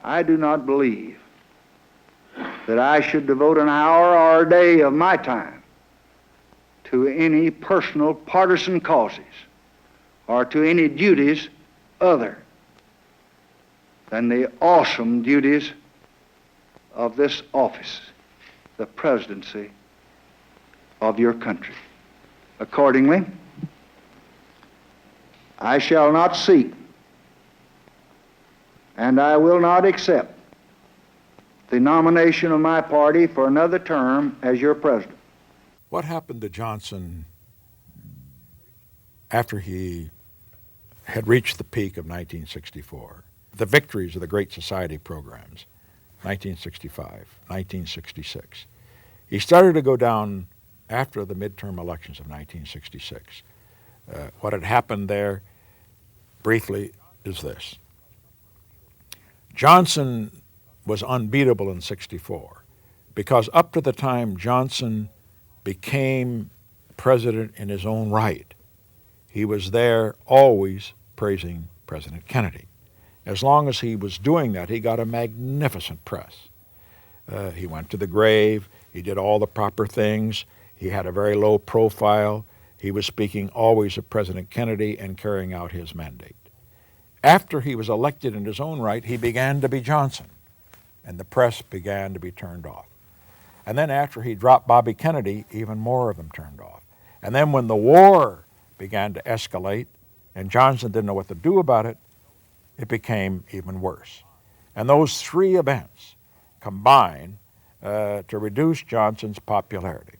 I do not believe that I should devote an hour or a day of my time to any personal partisan causes or to any duties other than the awesome duties of this office, the presidency of your country. Accordingly, I shall not seek and I will not accept the nomination of my party for another term as your president. What happened to Johnson after he had reached the peak of 1964? The victories of the Great Society programs, 1965, 1966. He started to go down after the midterm elections of 1966. What had happened there, briefly, is this. Johnson was unbeatable in 64 because up to the time Johnson became president in his own right, he was there always praising President Kennedy. As long as he was doing that, he got a magnificent press. He went to the grave, he did all the proper things, he had a very low profile, he was speaking always of President Kennedy and carrying out his mandate. After he was elected in his own right, he began to be Johnson, and the press began to be turned off. And then after he dropped Bobby Kennedy, even more of them turned off. And then when the war began to escalate and Johnson didn't know what to do about it, it became even worse. And those three events combined to reduce Johnson's popularity.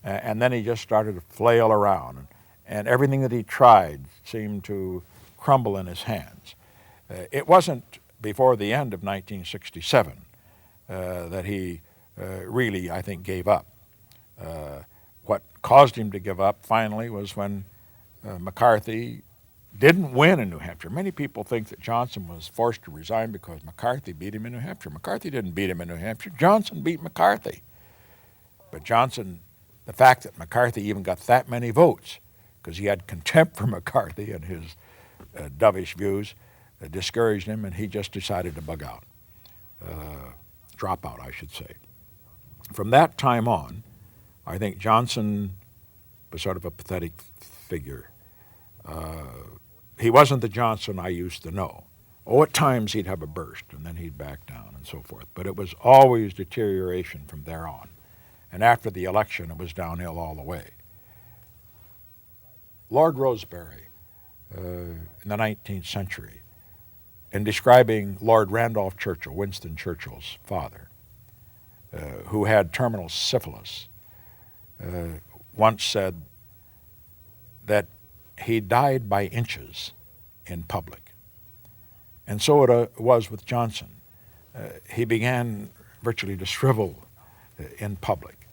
And then he just started to flail around, and everything that he tried seemed to crumble in his hands. It wasn't before the end of 1967 that he really, I think, gave up. What caused him to give up finally was when McCarthy didn't win in New Hampshire. Many people think that Johnson was forced to resign because McCarthy beat him in New Hampshire. McCarthy didn't beat him in New Hampshire. Johnson beat McCarthy. But Johnson, the fact that McCarthy even got that many votes, because he had contempt for McCarthy and his dovish views, discouraged him, and he just decided to bug out. Drop out, I should say. From that time on, I think Johnson was sort of a pathetic figure. He wasn't the Johnson I used to know. Oh, at times he'd have a burst, and then he'd back down and so forth. But it was always deterioration from there on. And after the election, it was downhill all the way. Lord Rosebery, in the 19th century, in describing Lord Randolph Churchill, Winston Churchill's father, who had terminal syphilis, once said that he died by inches in public. And so it was with Johnson. He began virtually to shrivel in public.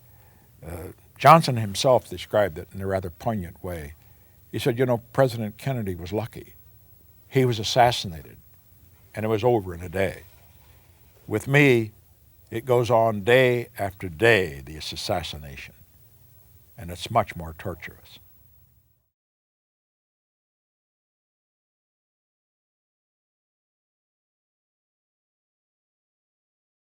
Johnson himself described it in a rather poignant way. He said, you know, President Kennedy was lucky. He was assassinated, and it was over in a day. With me, it goes on day after day, this assassination, and it's much more torturous.